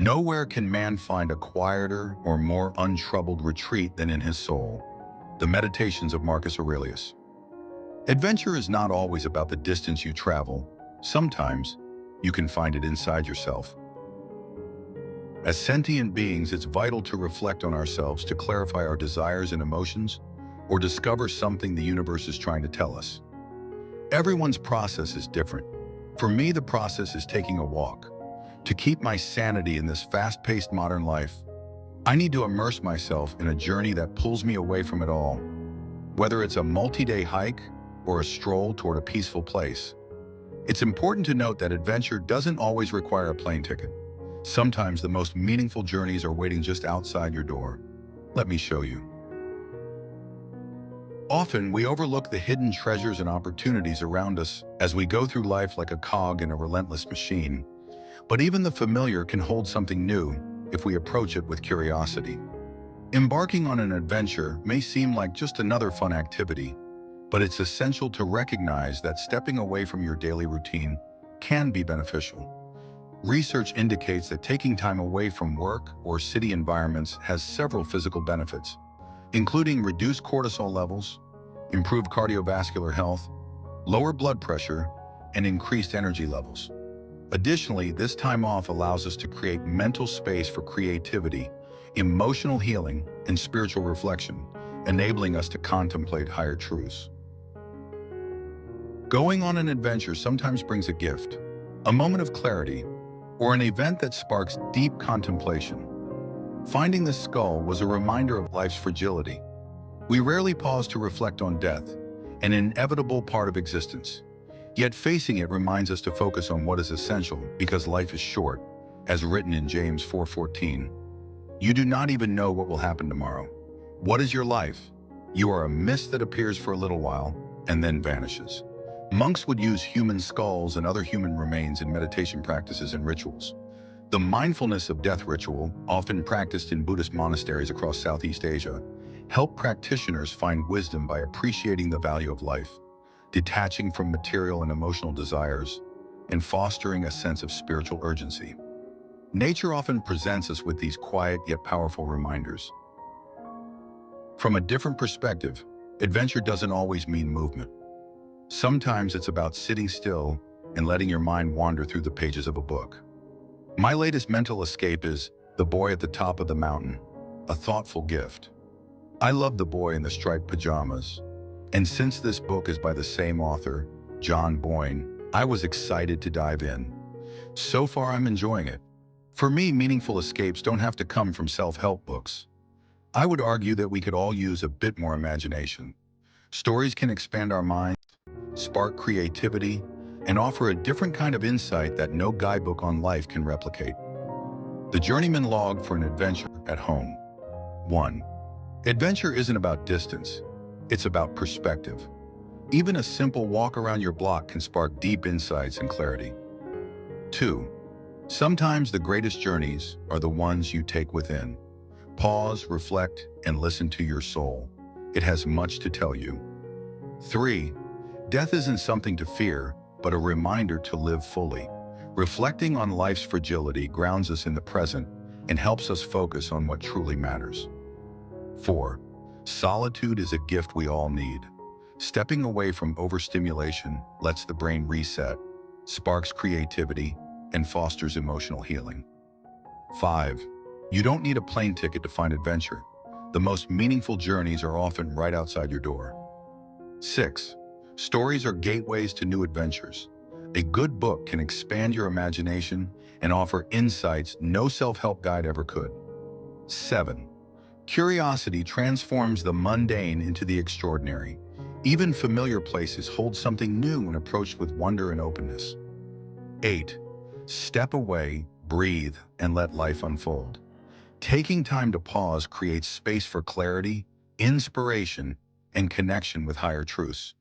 Nowhere can man find a quieter or more untroubled retreat than in his soul. The Meditations of Marcus Aurelius. Adventure is not always about the distance you travel. Sometimes, you can find it inside yourself. As sentient beings, it's vital to reflect on ourselves to clarify our desires and emotions, or discover something the universe is trying to tell us. Everyone's process is different. For me, the process is taking a walk. To keep my sanity in this fast-paced modern life, I need to immerse myself in a journey that pulls me away from it all. Whether it's a multi-day hike or a stroll toward a peaceful place. It's important to note that adventure doesn't always require a plane ticket. Sometimes the most meaningful journeys are waiting just outside your door. Let me show you. Often, we overlook the hidden treasures and opportunities around us as we go through life like a cog in a relentless machine. But even the familiar can hold something new if we approach it with curiosity. Embarking on an adventure may seem like just another fun activity, but it's essential to recognize that stepping away from your daily routine can be beneficial. Research indicates that taking time away from work or city environments has several physical benefits, including reduced cortisol levels, improved cardiovascular health, lower blood pressure, and increased energy levels. Additionally, this time off allows us to create mental space for creativity, emotional healing, and spiritual reflection, enabling us to contemplate higher truths. Going on an adventure sometimes brings a gift, a moment of clarity, or an event that sparks deep contemplation. Finding the skull was a reminder of life's fragility. We rarely pause to reflect on death, an inevitable part of existence. Yet facing it reminds us to focus on what is essential because life is short, as written in James 4:14. You do not even know what will happen tomorrow. What is your life? You are a mist that appears for a little while and then vanishes. Monks would use human skulls and other human remains in meditation practices and rituals. The mindfulness of death ritual, often practiced in Buddhist monasteries across Southeast Asia, help practitioners find wisdom by appreciating the value of life, detaching from material and emotional desires, and fostering a sense of spiritual urgency. Nature often presents us with these quiet yet powerful reminders. From a different perspective, adventure doesn't always mean movement. Sometimes it's about sitting still and letting your mind wander through the pages of a book. My latest mental escape is The Boy at the Top of the Mountain, a thoughtful gift. I love The Boy in the Striped Pajamas, and since this book is by the same author, John Boyne, I was excited to dive in. So far, I'm enjoying it. For me, meaningful escapes don't have to come from self-help books. I would argue that we could all use a bit more imagination. Stories can expand our minds, spark creativity, and offer a different kind of insight that no guidebook on life can replicate. The Journeyman Log for an Adventure at Home. 1. Adventure isn't about distance, it's about perspective. Even a simple walk around your block can spark deep insights and clarity. 2. Sometimes the greatest journeys are the ones you take within. Pause, reflect, and listen to your soul. It has much to tell you. 3. Death isn't something to fear, but a reminder to live fully. Reflecting on life's fragility grounds us in the present and helps us focus on what truly matters. 4. Solitude is a gift we all need. Stepping away from overstimulation lets the brain reset, sparks creativity, and fosters emotional healing. 5. You don't need a plane ticket to find adventure. The most meaningful journeys are often right outside your door. 6. Stories are gateways to new adventures. A good book can expand your imagination and offer insights no self-help guide ever could. 7. Curiosity transforms the mundane into the extraordinary. Even familiar places hold something new when approached with wonder and openness. 8. Step away, breathe, and let life unfold. Taking time to pause creates space for clarity, inspiration, and connection with higher truths.